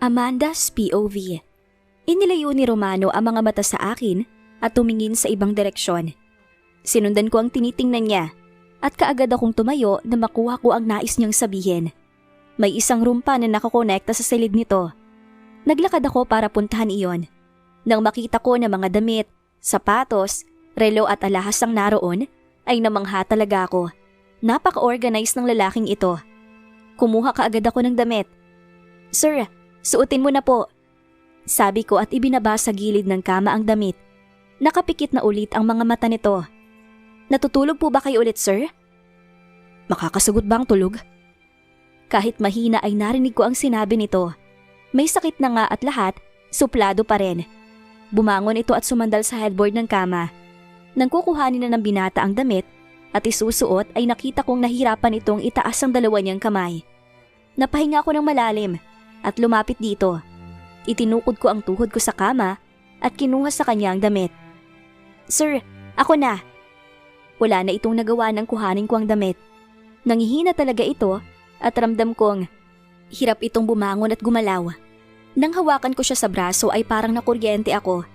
Amanda's POV. Inilayo ni Romano ang mga mata sa akin at tumingin sa ibang direksyon. Sinundan ko ang tinitingnan niya at kaagad akong tumayo na makuha ko ang nais niyang sabihin. May isang room pa na nakakonekta sa silid nito. Naglakad ako para puntahan iyon. Nang makita ko na mga damit, sapatos, relo at alahas ang naroon, ay namangha talaga ako. Napaka-organized ng lalaking ito. Kumuha kaagad ako ng damit. "Sir, suotin mo na po." Sabi ko at ibinaba sa gilid ng kama ang damit. Nakapikit na ulit ang mga mata nito. "Natutulog po ba kayo ulit, sir?" "Makakasagot ba ang tulog?" Kahit mahina ay narinig ko ang sinabi nito. May sakit na nga at lahat, suplado pa rin. Bumangon ito at sumandal sa headboard ng kama. Nang kukuhanin na ng binata ang damit at isusuot ay nakita kong nahirapan itong itaas ang dalawa niyang kamay. Napahinga ako ng malalim at lumapit dito. Itinukod ko ang tuhod ko sa kama at kinuha sa kanya ang damit. "Sir, ako na." Wala na itong nagawa ng kuhanin ko ang damit. Nangihina talaga ito at ramdam kong hirap itong bumangon at gumalaw. Nang hawakan ko siya sa braso ay parang nakuryente ako.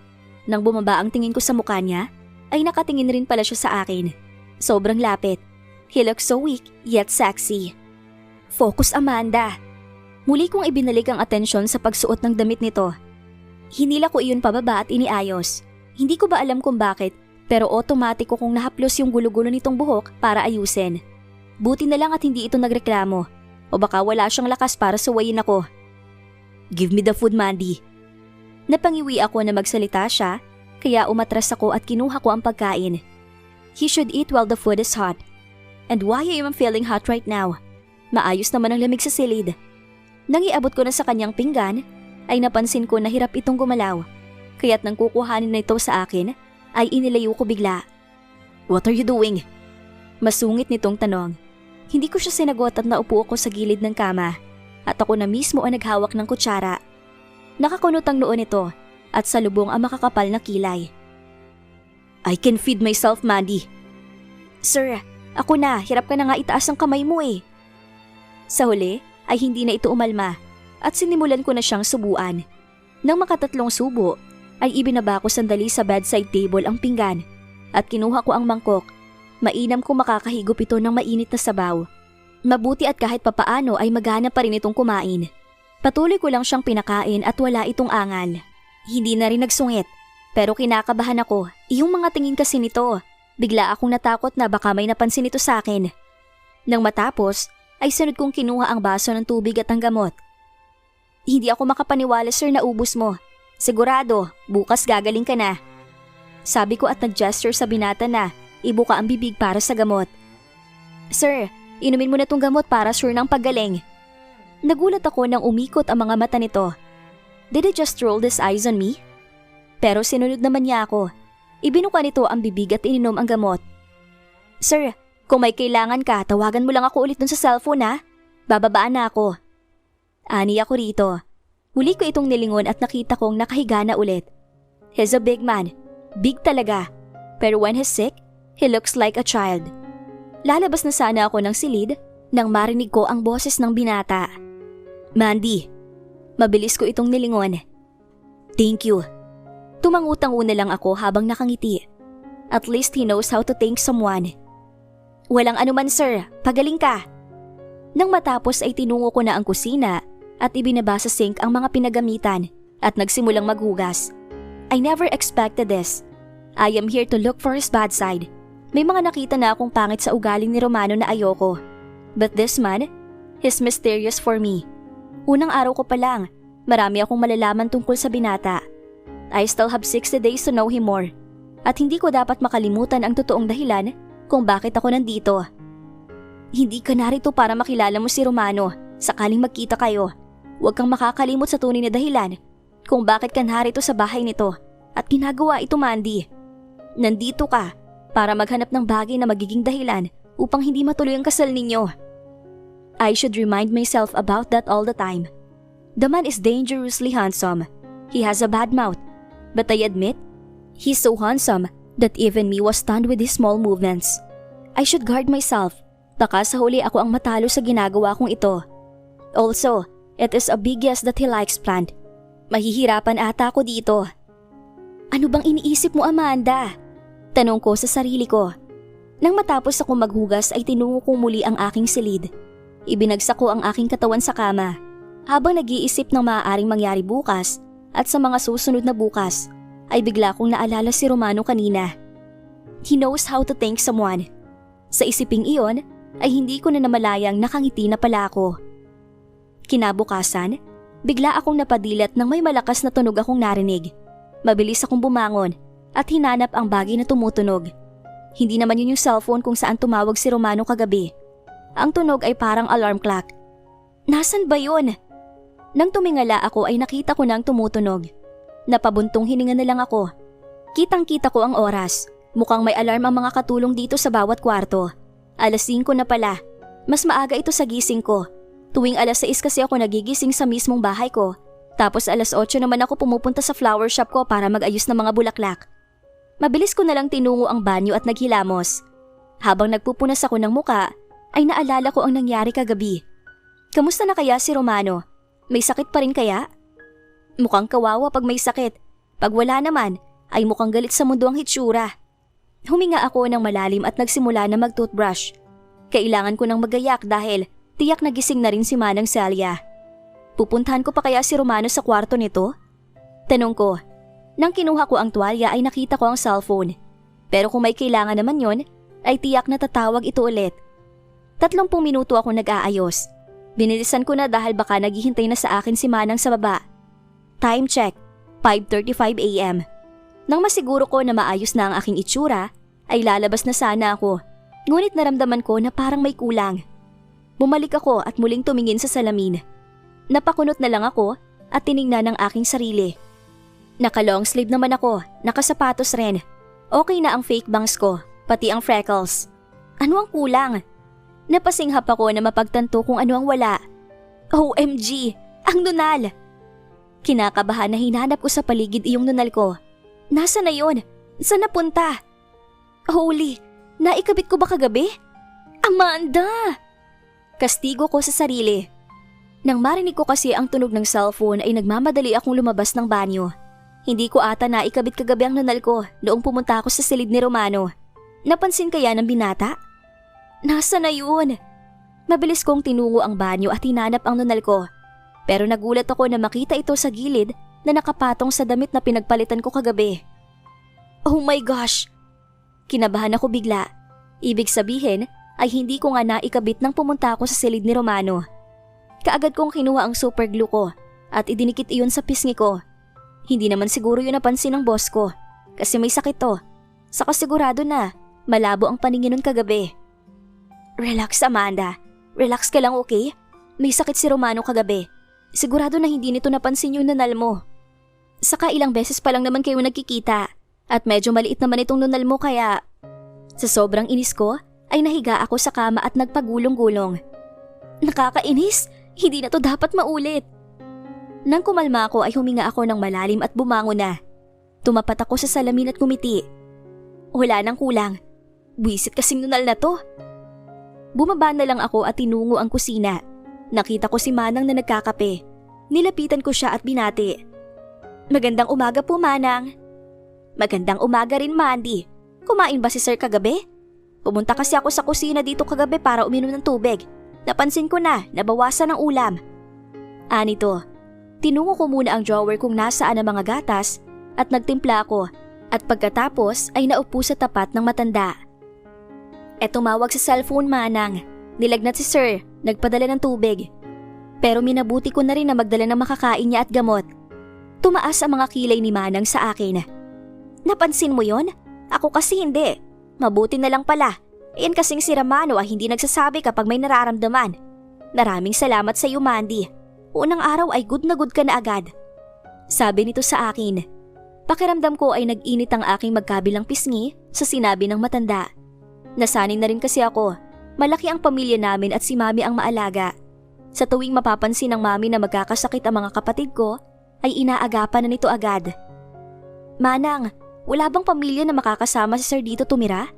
Nang bumaba ang tingin ko sa mukha niya, ay nakatingin rin pala siya sa akin. Sobrang lapit. He looks so weak yet sexy. "Focus, Amanda." Muli kong ibinalik ang atensyon sa pagsuot ng damit nito. Hinila ko iyon pababa at iniayos. Hindi ko ba alam kung bakit, pero otomatiko kong nahaplos yung gulo-gulo nitong buhok para ayusin. Buti na lang at hindi ito nagreklamo, o baka wala siyang lakas para suwayin ako. "Give me the food, Mandy." Napangiwi ako na magsalita siya, kaya umatras ako at kinuha ko ang pagkain. He should eat while the food is hot. And why I am feeling hot right now? Maayos naman ang lamig sa silid. Nang iabot ko na sa kanyang pinggan, ay napansin ko na hirap itong gumalaw. Kaya't nang kukuhanin na ito sa akin, ay inilayo ko bigla. "What are you doing?" Masungit nitong tanong. Hindi ko siya sinagot at naupo ako sa gilid ng kama. At ako na mismo ang naghawak ng kutsara. Nakakunot ang noo nito at salubong ang makakapal na kilay. "I can feed myself, Mandy." "Sir, ako na. Hirap ka na nga itaas ang kamay mo eh." Sa huli ay hindi na ito umalma at sinimulan ko na siyang subuan. Nang makatatlong subo ay ibinaba ko sandali sa bedside table ang pinggan at kinuha ko ang mangkok. Mainam kung makakahigop ito ng mainit na sabaw. Mabuti at kahit papaano ay magana pa rin itong kumain. Patuloy ko lang siyang pinakain at wala itong angal. Hindi na rin nagsungit, pero kinakabahan ako. Iyong mga tingin kasi nito. Bigla akong natakot na baka may napansin ito sa akin. Nang matapos, ay sunod kong kinuha ang baso ng tubig at ang gamot. "Hindi ako makapaniwala, sir, na ubos mo. Sigurado, bukas gagaling ka na." Sabi ko at nag-gesture sa binata na ibuka ang bibig para sa gamot. "Sir, inumin mo na tong gamot para sure ng paggaling." Nagulat ako nang umikot ang mga mata nito. Did he just roll his eyes on me? Pero sinunod naman niya ako. Ibinuka nito ang bibig at ininom ang gamot. "Sir, kung may kailangan ka, tawagan mo lang ako ulit dun sa cellphone ha. Bababaan na ako." Ani ako rito. Muli ko itong nilingon at nakita kong nakahiga na ulit. He's a big man. Big talaga. Pero when he's sick, he looks like a child. Lalabas na sana ako ng silid nang marinig ko ang boses ng binata. "Mandy." Mabilis ko itong nilingon. "Thank you." Tumangutang-una lang ako habang nakangiti. At least he knows how to thank someone. "Walang anuman, sir. Pagaling ka." Nang matapos ay tinungo ko na ang kusina at ibinaba sa sink ang mga pinagamitan at nagsimulang maghugas. I never expected this. I am here to look for his bad side. May mga nakita na akong pangit sa ugali ni Romano na ayoko. But this man, he's mysterious for me. Unang araw ko pa lang, marami akong malalaman tungkol sa binata. I still have 60 days to know him more. At hindi ko dapat makalimutan ang totoong dahilan kung bakit ako nandito. Hindi ka narito para makilala mo si Romano sakaling magkita kayo. Huwag kang makakalimot sa tunay na dahilan kung bakit ka narito sa bahay nito at ginagawa ito, Mandy. Nandito ka para maghanap ng bagay na magiging dahilan upang hindi matuloy ang kasal ninyo. I should remind myself about that all the time. The man is dangerously handsome. He has a bad mouth. But I admit, he's so handsome that even me was stunned with his small movements. I should guard myself. Baka sa huli ako ang matalo sa ginagawa kong ito. Also, It is a big yes that he likes plant. Mahihirapan ata ako dito. Ano bang iniisip mo, Amanda? Tanong ko sa sarili ko. Nang matapos ako maghugas ay tinungo ko muli ang aking silid. Ibinagsak ko ang aking katawan sa kama. Habang nag-iisip ng maaaring mangyari bukas at sa mga susunod na bukas, ay bigla kong naalala si Romano kanina. He knows how to thank someone. Sa isiping iyon, ay hindi ko na namalayang nakangiti na pala ako. Kinabukasan, bigla akong napadilat nang may malakas na tunog akong narinig. Mabilis akong bumangon at hinanap ang bagay na tumutunog. Hindi naman yun yung cellphone kung saan tumawag si Romano kagabi. Ang tunog ay parang alarm clock. Nasaan ba yun? Nang tumingala ako ay nakita ko nang tumutunog. Napabuntong hininga na lang ako. Kitang-kita ko ang oras. Mukhang may alarm ang mga katulong dito sa bawat kwarto. 5:00 na pala. Mas maaga ito sa gising ko. Tuwing 6:00 kasi ako nagigising sa mismong bahay ko. Tapos 8:00 naman ako pumupunta sa flower shop ko para mag-ayos ng mga bulaklak. Mabilis ko na lang tinungo ang banyo at naghilamos. Habang nagpupunas ako ng muka, ay naalala ko ang nangyari kagabi. Kamusta na kaya si Romano? May sakit pa rin kaya? Mukhang kawawa pag may sakit. Pag wala naman, ay mukhang galit sa mundo ang hitsura. Huminga ako ng malalim at nagsimula na mag-toothbrush. Kailangan ko nang magayak dahil tiyak na gising na rin si Manang Celia. Pupuntahan ko pa kaya si Romano sa kwarto nito? Tanong ko. Nang kinuha ko ang tuwalya ay nakita ko ang cellphone. Pero kung may kailangan naman yon, ay tiyak na tatawag ito ulit. 30 minuto ako nag-aayos. Binilisan ko na dahil baka naghihintay na sa akin si Manang sa baba. Time check, 5:35 a.m. Nang masiguro ko na maayos na ang aking itsura, ay lalabas na sana ako. Ngunit naramdaman ko na parang may kulang. Bumalik ako at muling tumingin sa salamin. Napakunot na lang ako at tiningnan ang aking sarili. Naka-long sleeve naman ako, nakasapatos rin. Okay na ang fake bangs ko, pati ang freckles. Ano ang kulang? Napasinghap ako na mapagtanto kung ano ang wala. OMG! Ang nunal! Kinakabahan na hinanap ko sa paligid iyong nunal ko. Nasaan na yun? Saan napunta? Holy! Naikabit ko ba kagabi? Amanda! Kastigo ko sa sarili. Nang marinig ko kasi ang tunog ng cellphone ay nagmamadali akong lumabas ng banyo. Hindi ko ata naikabit kagabi ang nunal ko noong pumunta ako sa silid ni Romano. Napansin kaya ng binata? Nasaan na yun? Mabilis kong tinungo ang banyo at hinanap ang nunal ko. Pero nagulat ako na makita ito sa gilid na nakapatong sa damit na pinagpalitan ko kagabi. Oh my gosh! Kinabahan ako bigla. Ibig sabihin ay hindi ko nga naikabit nang pumunta ako sa silid ni Romano. Kaagad kong kinuha ang super glue ko at idinikit iyon sa pisngi ko. Hindi naman siguro yun napansin ng boss ko kasi may sakit to. Saka sigurado na malabo ang paningin nun kagabi. Relax, Amanda. Relax ka lang, okay? May sakit si Romano kagabi. Sigurado na hindi nito napansin yung nunal mo. Saka ilang beses pa lang naman kayo nagkikita at medyo maliit naman itong nunal mo kaya… Sa sobrang inis ko ay nahiga ako sa kama at nagpagulong-gulong. Nakakainis! Hindi na to dapat maulit. Nang kumalma ako ay huminga ako ng malalim at bumangon na. Tumapat ako sa salamin at ngumiti. Wala nang kulang. Buwisit kasing nunal na to. Bumaba na lang ako at tinungo ang kusina. Nakita ko si Manang na nagkakape. Nilapitan ko siya at binati. Magandang umaga po, Manang. Magandang umaga rin, Mandy. Kumain ba si Sir kagabi? Pumunta kasi ako sa kusina dito kagabi para uminom ng tubig. Napansin ko na nabawasan ang ulam. Anito, tinungo ko muna ang drawer kung nasaan ang mga gatas at nagtimpla ako at pagkatapos ay naupo sa tapat ng matanda. Tumawag sa cellphone, Manang. Nilagnat si Sir, nagpadala ng tubig. Pero minabuti ko na rin na magdala ng makakain niya at gamot. Tumaas ang mga kilay ni Manang sa akin. Napansin mo yon? Ako kasi hindi. Mabuti na lang pala. Iyan kasing si Romano ay hindi nagsasabi kapag may nararamdaman. Maraming salamat sa iyo, Mandy. Unang araw ay good na good ka na agad. Sabi nito sa akin. Pakiramdam ko ay nag-init ang aking magkabilang pisngi sa sinabi ng matanda. Nasanay na rin kasi ako. Malaki ang pamilya namin at si Mami ang maalaga. Sa tuwing mapapansin ng Mami na magkakasakit ang mga kapatid ko, ay inaagapan na nito agad. Manang, wala bang pamilya na makakasama si Sir dito tumira?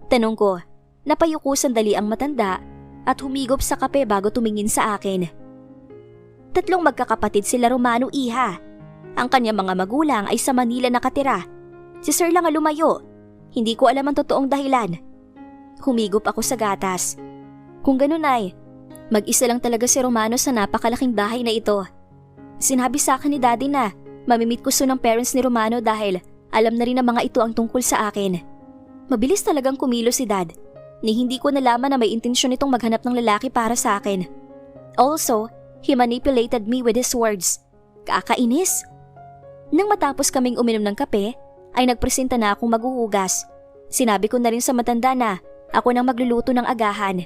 Tanong ko, napayuko sandali ang matanda at humigop sa kape bago tumingin sa akin. 3 magkakapatid sila Romano, iha. Ang kanyang mga magulang ay sa Manila nakatira. Si Sir lang ang lumayo. Hindi ko alam ang totoong dahilan. Humigop ako sa gatas. Kung ganun ay, mag-isa lang talaga si Romano sa napakalaking bahay na ito. Sinabi sa akin ni Daddy na mamimit ko soon ng parents ni Romano dahil alam na rin ng mga ito ang tungkol sa akin. Mabilis talagang kumilo si Dad, ni hindi ko nalaman na may intensyon itong maghanap ng lalaki para sa akin. Also, he manipulated me with his words. Kakainis. Nang matapos kaming uminom ng kape, ay nagpresenta na akong maghuhugas. Sinabi ko na rin sa matanda na ako nang magluluto ng agahan.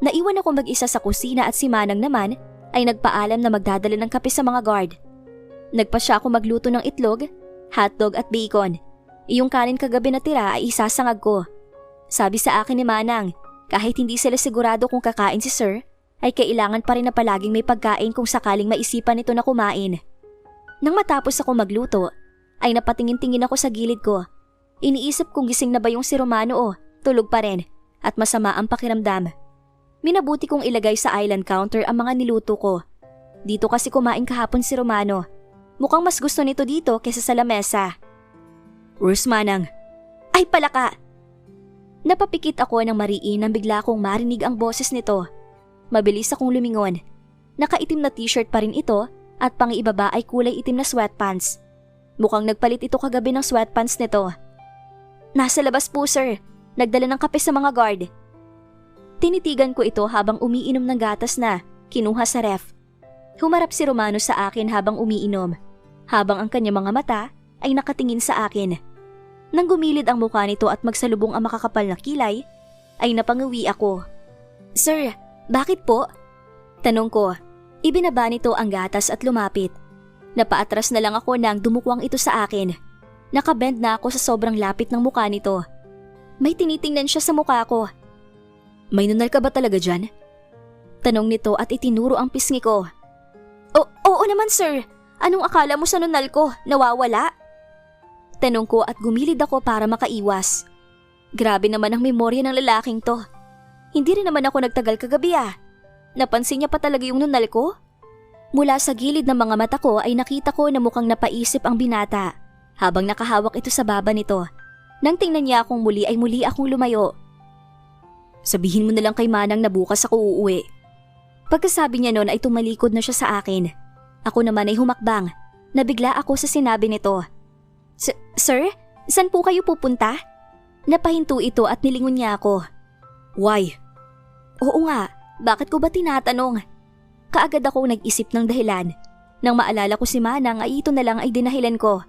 Naiwan ako mag-isa sa kusina at si Manang naman ay nagpaalam na magdadala ng kape sa mga guard. Nagpa siya ako magluto ng itlog, hotdog at bacon. Iyong kanin kagabi na tira ay isasangag ko. Sabi sa akin ni Manang, kahit hindi sila sigurado kung kakain si Sir, ay kailangan pa rin na palaging may pagkain kung sakaling maisipan nito na kumain. Nang matapos ako magluto, ay napatingin-tingin ako sa gilid ko. Iniisip kung gising na ba yung si Romano o tulog pa rin at masama ang pakiramdam. Minabuti kong ilagay sa island counter ang mga niluto ko. Dito kasi kumain kahapon si Romano. Mukhang mas gusto nito dito kaysa sa lamesa. Where's Manang? Ay palaka! Napapikit ako ng mariin nang bigla kong marinig ang boses nito. Mabilis akong lumingon. Nakaitim na t-shirt pa rin ito at pang-ibaba ay kulay itim na sweatpants. Mukhang nagpalit ito kagabi ng sweatpants nito. Nasa labas po, sir. Nagdala ng kape sa mga guard. Tinitigan ko ito habang umiinom ng gatas na kinuha sa ref. Humarap si Romano sa akin habang umiinom, habang ang kanyang mga mata ay nakatingin sa akin. Nang gumilid ang mukha nito at magsalubong ang makakapal na kilay, ay napangawi ako. Sir, bakit po? Tanong ko. Ibinaba nito ang gatas at lumapit. Napaatras na lang ako nang dumukwang ito sa akin. Nakabend na ako sa sobrang lapit ng mukha nito. May tinitingnan siya sa mukha ko. May nunal ka ba talaga dyan? Tanong nito at itinuro ang pisngi ko. Oo naman sir. Anong akala mo sa nunal ko? Nawawala? Tanong ko at gumilid ako para makaiwas. Grabe naman ang memorya ng lalaking to. Hindi rin naman ako nagtagal kagabi ah. Napansin niya pa talaga yung nunal ko? Mula sa gilid ng mga mata ko ay nakita ko na mukhang napaisip ang binata habang nakahawak ito sa baba nito. Nang tingnan niya akong muli ay muli akong lumayo. Sabihin mo na lang kay Manang na bukas ako uuwi. Pagkasabi niya noon ay tumalikod na siya sa akin. Ako naman ay humakbang. Nabigla ako sa sinabi nito. Sir, saan po kayo pupunta? Napahinto ito at nilingon niya ako. Why? Oo nga, bakit ko ba tinatanong? Kaagad ako nag-isip ng dahilan. Nang maalala ko si Manang ay ito na lang ay dinahilan ko.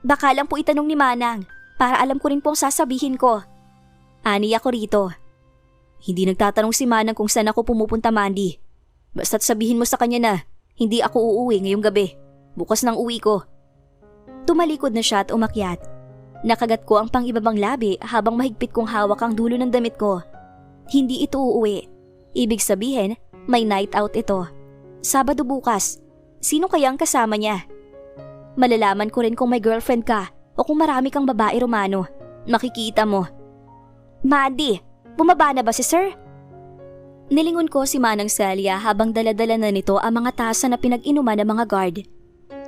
Baka lang po itanong ni Manang para alam ko rin po ang sasabihin ko. Ani ako rito. Hindi nagtatanong si Manang kung saan ako pumupunta, Mandy. Basta't sabihin mo sa kanya na hindi ako uuwi ngayong gabi. Bukas ng uwi ko. Tumalikod na siya at umakyat. Nakagat ko ang pang-ibabang labi habang mahigpit kong hawak ang dulo ng damit ko. Hindi ito uuwi. Ibig sabihin, may night out ito. Sabado bukas. Sino kaya ang kasama niya? Malalaman ko rin kung may girlfriend ka o kung marami kang babae Romano. Makikita mo. Mandy, bumaba na ba si sir? Nilingon ko si Manang Celia habang daladala na nito ang mga tasa na pinag-inuman ng mga guard.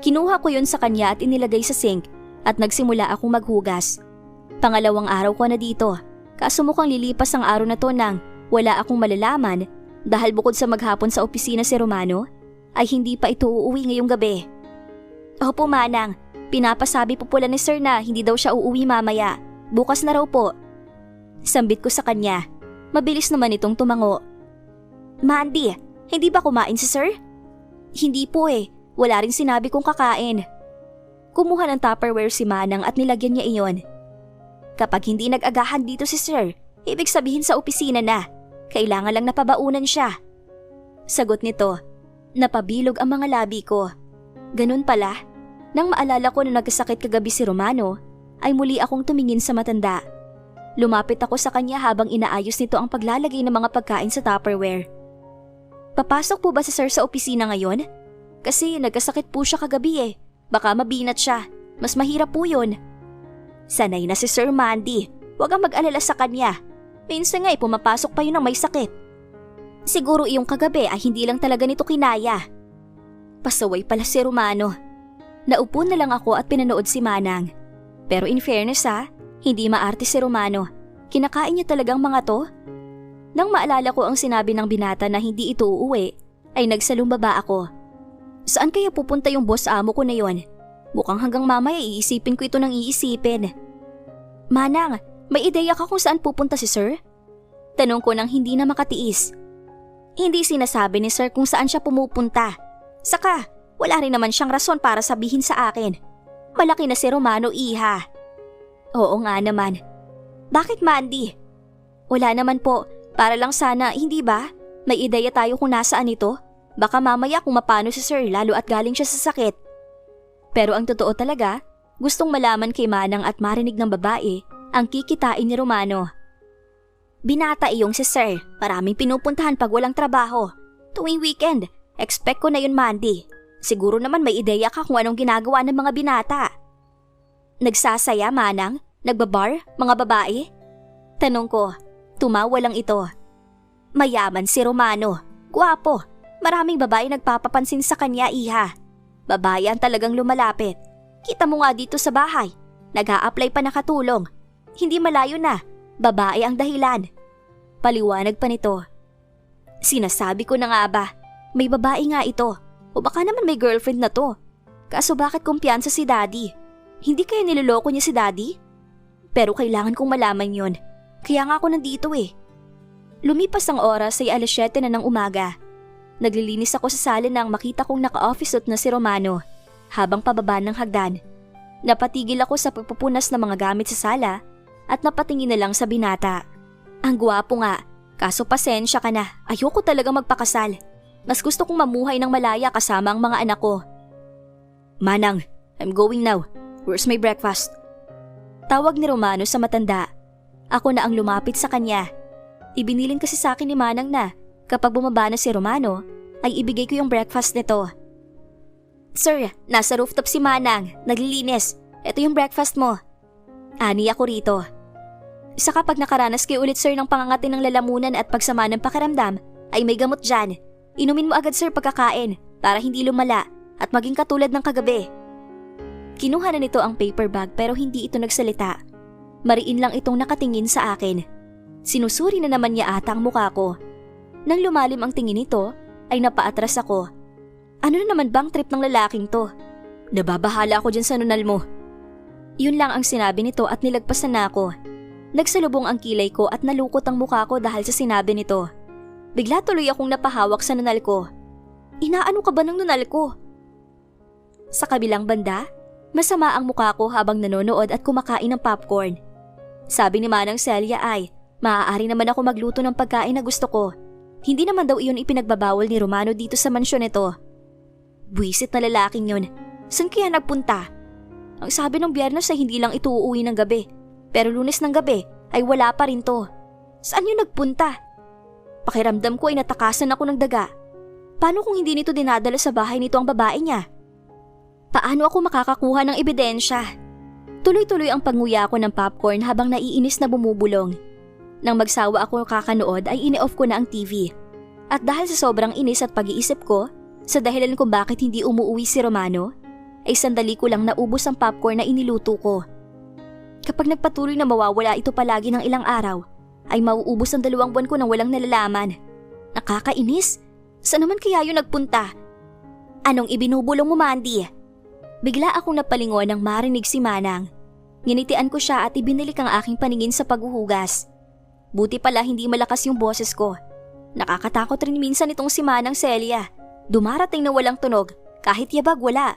Kinuha ko yon sa kanya at inilagay sa sink at nagsimula akong maghugas. Pangalawang araw ko na dito, kaso mukhang lilipas ang araw na to nang wala akong malalaman dahil bukod sa maghapon sa opisina si Romano, ay hindi pa ito uuwi ngayong gabi. Opo Manang, pinapasabi po pula ni sir na hindi daw siya uuwi mamaya. Bukas na raw po. Sambit ko sa kanya. Mabilis naman itong tumango. Mandy, hindi ba kumain si sir? Hindi po eh. Wala rin sinabi kong kakain. Kumuha ng Tupperware si Manang at nilagyan niya iyon. Kapag hindi nag-agahan dito si sir, ibig sabihin sa opisina na. Kailangan lang napabaunan siya. Sagot nito. Napabilog ang mga labi ko. Ganun pala. Nang maalala ko na nagkasakit kagabi si Romano, ay muli akong tumingin sa matanda. Lumapit ako sa kanya habang inaayos nito ang paglalagay ng mga pagkain sa Tupperware. Papasok po ba si sir sa opisina ngayon? Kasi nagkasakit po siya kagabi eh. Baka mabinat siya. Mas mahirap po yun. Sanay na si Sir Mandy. Huwag kang mag-alala sa kanya. Minsan nga pumapasok pa yun ng may sakit. Siguro iyong kagabi ay hindi lang talaga nito kinaya. Pasaway pala si Romano. Naupo na lang ako at pinanood si Manang. Pero in fairness hindi maarte si Romano. Kinakain niya talagang mga to. Nang maalala ko ang sinabi ng binata na hindi ito uuwi, ay nagsalumbaba ako. Saan kaya pupunta yung boss amo ko na yon? Mukhang hanggang mamaya iisipin ko ito ng iisipin. Manang, may ideya ka kung saan pupunta si sir? Tanong ko nang hindi na makatiis. Hindi sinasabi ni sir kung saan siya pumupunta. Saka, wala rin naman siyang rason para sabihin sa akin. Malaki na si Romano, iha. Oo nga naman. Bakit, Mandy? Wala naman po, para lang sana, hindi ba? May ideya tayo kung nasaan ito. Baka mamaya kung mapano si sir lalo at galing siya sa sakit. Pero ang totoo talaga, gustong malaman kay Manang at marinig ng babae ang kikitain ni Romano. Binata iyong si sir, maraming pinupuntahan pag walang trabaho. Tuwing weekend, expect ko na yun, Mandy. Siguro naman may ideya ka kung anong ginagawa ng mga binata. Nagsasaya, Manang? Nagbabar? Mga babae? Tanong ko, tumawa lang ito. Mayaman si Romano, gwapo, maraming babae nagpapapansin sa kanya, iha. Babae ang talagang lumalapit. Kita mo nga dito sa bahay, nag-a-apply pa nakatulong. Hindi malayo na, babae ang dahilan. Paliwanag pa nito. Sinasabi ko na nga ba, may babae nga ito, o baka naman may girlfriend na to. Kaso bakit kumpiyansa si daddy? Hindi kaya niloloko niya si daddy? Pero kailangan kong malaman yon, kaya nga ako nandito eh. Lumipas ang oras ay 7:00 na ng umaga. Naglilinis ako sa sala nang makita kong naka-office suit na si Romano. Habang pababa ng hagdan, napatigil ako sa pagpupunas ng mga gamit sa sala at napatingin na lang sa binata. Ang gwapo nga, kaso pasensya ka na, ayoko talaga magpakasal. Mas gusto kong mamuhay ng malaya kasama ang mga anak ko. Manang, I'm going now. Where's my breakfast? Tawag ni Romano sa matanda. Ako na ang lumapit sa kanya. Ibinilin kasi sa akin ni Manang na kapag bumaba na si Romano, ay ibigay ko yung breakfast nito. Sir, nasa rooftop si Manang, naglilinis. Ito yung breakfast mo. Ani ako rito. Isa kapag nakaranas kayo ulit sir ng pangangati ng lalamunan at pagsama ng pakiramdam, ay may gamot dyan. Inumin mo agad sir pagkakain para hindi lumala at maging katulad ng kagabi. Kinuha na nito ang paper bag pero hindi ito nagsalita. Mariin lang itong nakatingin sa akin. Sinusuri na naman niya ata ang mukha ko. Nang lumalim ang tingin nito, ay napaatras ako. Ano na naman bang trip ng lalaking to? Nababahala ako dyan sa nunal mo. Yun lang ang sinabi nito at nilagpasan na ako. Nagsalubong ang kilay ko at nalukot ang mukha ko dahil sa sinabi nito. Bigla tuloy akong napahawak sa nunal ko. Inaano ka ba ng nunal ko? Sa kabilang banda, masama ang mukha ko habang nanonood at kumakain ng popcorn. Sabi ni Manang Celia ay, maaari naman ako magluto ng pagkain na gusto ko. Hindi naman daw iyon ipinagbabawal ni Romano dito sa mansyon nito. Buwisit na lalaking yun. Saan kaya nagpunta? Ang sabi ng Biyernes ay hindi lang ito uuwi ng gabi. Pero Lunes ng gabi ay wala pa rin to. Saan yun nagpunta? Pakiramdam ko ay natakasan ako ng daga. Paano kung hindi nito dinadala sa bahay nito ang babae niya? Paano ako makakakuha ng ebidensya? Tuloy-tuloy ang panguya ko ng popcorn habang naiinis na bumubulong. Nang magsawa ako kakanood ay ini-off ko na ang TV. At dahil sa sobrang inis at pag-iisip ko, sa dahilan kung bakit hindi umuwi si Romano, ay sandali ko lang naubos ang popcorn na iniluto ko. Kapag nagpatuloy na mawawala ito palagi ng ilang araw, ay mauubos ang 2 buwan ko nang walang nalalaman. Nakakainis? Saan naman kaya yun nagpunta? Anong ibinubulong mo, Mandy? Bigla akong napalingon nang marinig si Manang. Nginitian ko siya at ibinilik ang aking paningin sa paghuhugas. Buti pala hindi malakas yung boses ko. Nakakatakot rin minsan itong si Manang Celia. Dumarating na walang tunog, kahit yabag wala.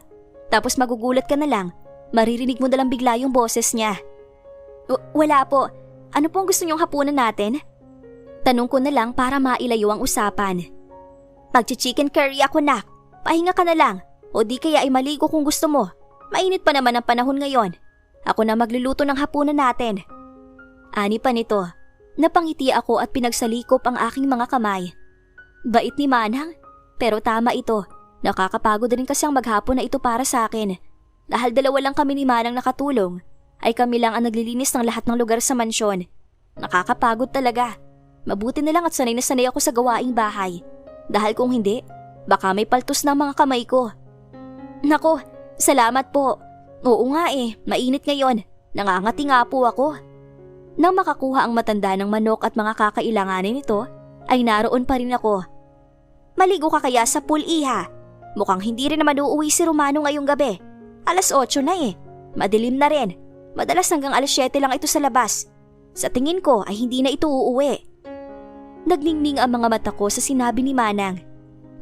Tapos magugulat ka na lang, maririnig mo na lang bigla yung boses niya. Wala po. Ano pong gusto niyong hapunan natin? Tanong ko na lang para mailayo ang usapan. Magchi-chicken curry ako, nak. Pahinga ka na lang. O di kaya ay maligo kung gusto mo. Mainit pa naman ang panahon ngayon. Ako na magluluto ng hapunan natin. Ani pa nito. Napangiti ako at pinagsalikop ang aking mga kamay. Bait ni Manang. Pero tama ito. Nakakapagod rin kasi ang maghapon na ito para sa akin. Dahil 2 lang kami ni Manang nakatulong, ay kami lang ang naglilinis ng lahat ng lugar sa mansyon. Nakakapagod talaga. Mabuti na lang at sanay na sanay ako sa gawaing bahay. Dahil kung hindi, Baka may paltos ng mga kamay ko. Nako, salamat po. Oo nga mainit ngayon. Nangangati nga po ako. Nang makakuha ang matanda ng manok at mga kakailanganin nito, ay naroon pa rin ako. Maligo ka kaya sa pool, iha? Mukhang hindi rin naman uuwi si Romano ngayong gabi. Alas 8 na Madilim na rin. Madalas hanggang alas 7 lang ito sa labas. Sa tingin ko ay hindi na ito uuwi. Nagningning ang mga mata ko sa sinabi ni Manang.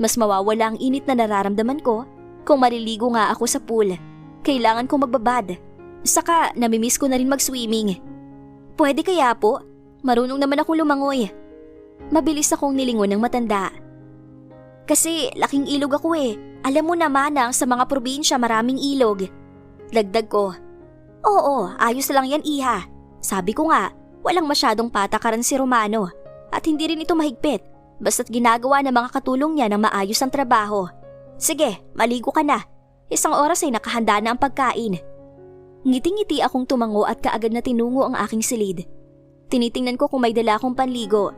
Mas mawawala ang init na nararamdaman ko kung maliligo nga ako sa pool. Kailangan kong magbabad. Saka namimiss ko na rin mag-swimming. Pwede kaya po? Marunong naman akong lumangoy. Mabilis akong nilingon ng matanda. Kasi laking ilog ako Alam mo naman sa mga probinsya maraming ilog. Dagdag ko. Oo, ayos lang yan, iha. Sabi ko nga, walang masyadong patakaran si Romano. At hindi rin ito mahigpit. Basta't ginagawa ng mga katulong niya ng maayos ang trabaho. Sige, maligo ka na. Isang oras ay nakahanda na ang pagkain. Ngiti-ngiti akong tumango at kaagad na tinungo ang aking silid. Tinitingnan ko kung may dala akong panligo.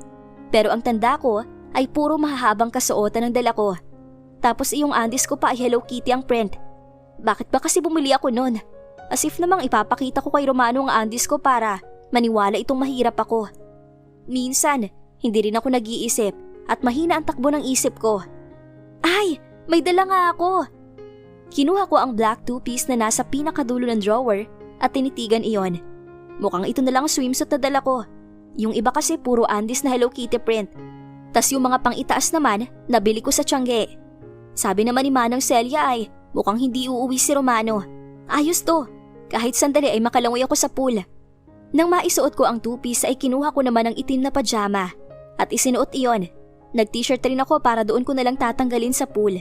Pero ang tanda ko ay puro mahahabang kasuotan ng dala ko. Tapos iyong undies ko pa ay Hello Kitty ang print. Bakit ba kasi bumili ako nun? As if namang ipapakita ko kay Romano ang undies ko para maniwala itong mahirap ako. Minsan, hindi rin ako nag-iisip at mahina ang takbo ng isip ko. Ay, may dala nga ako! Kinuha ko ang black two-piece na nasa pinakadulo ng drawer at tinitigan iyon. Mukhang ito na lang ang swimsuit na dala ko. Yung iba kasi puro undies na Hello Kitty print. Tas yung mga pang-itaas naman, nabili ko sa Tiangge. Sabi naman ni Manang Celia ay mukhang hindi uuwi si Romano. Ayos to, kahit sandali ay makalangoy ako sa pool. Nang maisuot ko ang two-piece ay kinuha ko naman ang itim na pajama at isinuot iyon. Nag-t-shirt rin ako para doon ko nalang tatanggalin sa pool.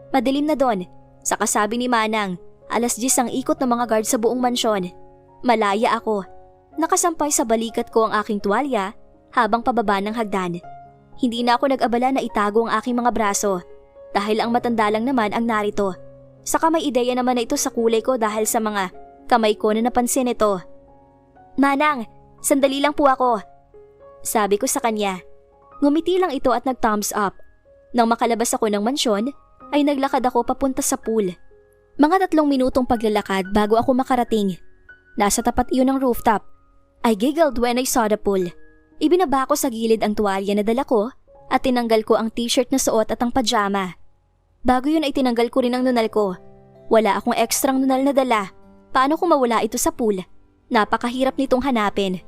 Madilim na doon, saka sabi ni Manang, alas 10 ang ikot ng mga guard sa buong mansyon. Malaya ako. Nakasampay sa balikat ko ang aking tuwalya habang pababa ng hagdan. Hindi na ako nag-abala na itago ang aking mga braso dahil ang matanda lang naman ang narito. Saka may ideya naman na ito sa kulay ko dahil sa mga kamay ko na napansin ito. Manang, sandali lang po ako. Sabi ko sa kanya. Ngumiti lang ito at nag-thumbs up. Nang makalabas ako ng mansyon, ay naglakad ako papunta sa pool. Mga 3 minutong paglalakad bago ako makarating. Nasa tapat iyon ng rooftop. I giggled when I saw the pool. Ibinaba ko sa gilid ang tuwalya na dala ko at tinanggal ko ang t-shirt na suot at ang pajama. Bago yun ay tinanggal ko rin ang nunal ko. Wala akong ekstrang nunal na dala. Paano kung mawala ito sa pool? Napakahirap nitong hanapin.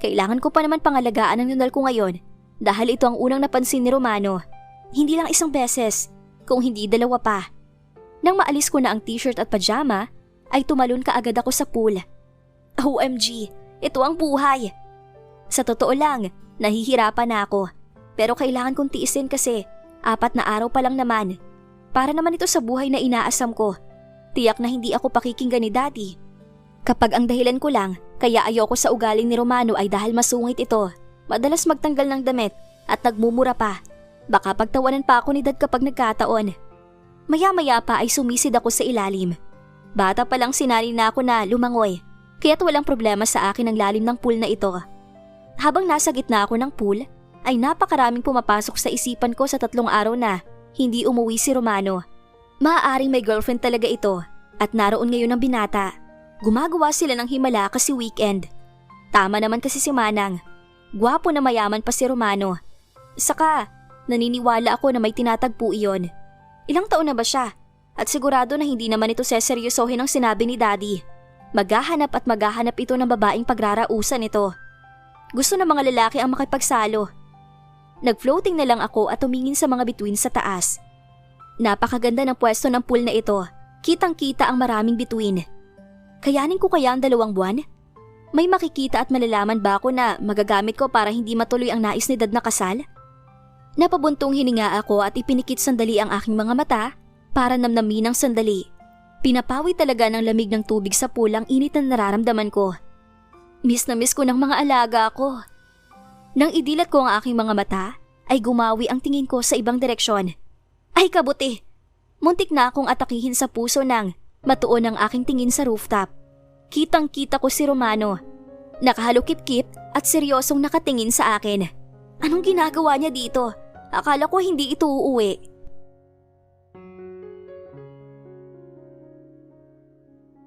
Kailangan ko pa naman pangalagaan ang nunal ko ngayon dahil ito ang unang napansin ni Romano. Hindi lang isang beses, kung hindi 2 pa. Nang maalis ko na ang t-shirt at pajama, ay tumalon kaagad ako sa pool. OMG, ito ang buhay! Sa totoo lang, nahihirapan na ako. Pero kailangan kong tiisin kasi 4 na araw pa lang naman. Para naman ito sa buhay na inaasam ko. Tiyak na hindi ako pakikinggan ni Daddy. Kapag ang dahilan ko lang, kaya ayoko sa ugaling ni Romano ay dahil masungit ito. Madalas magtanggal ng damit at nagmumura pa. Baka pagtawanan pa ako ni Dad kapag nagkataon. Maya-maya pa ay sumisid ako sa ilalim. Bata pa lang sinali na ako na lumangoy. Kaya't walang problema sa akin ang lalim ng pool na ito. Habang nasa gitna ako ng pool, ay napakaraming pumapasok sa isipan ko sa 3 araw na hindi umuwi si Romano. Maaaring may girlfriend talaga ito at naroon ngayon ang binata. Gumagawa sila ng himala kasi weekend. Tama naman kasi si Manang. Gwapo na mayaman pa si Romano. Saka, naniniwala ako na may tinatagpo iyon. Ilang taon na ba siya? At sigurado na hindi naman ito seseryosohin ang sinabi ni Daddy. Maghahanap at maghahanap ito ng babaeng pagrarausan ito. Gusto ng mga lalaki ang makipagsalo. Nag-floating na lang ako at tumingin sa mga bituin sa taas. Napakaganda ng pwesto ng pool na ito. Kitang-kita ang maraming bituin. Kayanin ko kaya ang 2 buwan? May makikita at malalaman ba ako na magagamit ko para hindi matuloy ang nais ni Dad na kasal? Napabuntong hininga ako at ipinikit sandali ang aking mga mata para namnamin ng sandali. Pinapawi talaga ng lamig ng tubig sa pool ang init na nararamdaman ko. Miss na miss ko ng mga alaga ko. Nang idilat ko ang aking mga mata, ay gumawi ang tingin ko sa ibang direksyon. Ay kabuti! Muntik na akong atakihin sa puso nang matuon ang aking tingin sa rooftop. Kitang-kita ko si Romano. Nakahalukip-kip at seryosong nakatingin sa akin. Anong ginagawa niya dito? Akala ko hindi ito uuwi.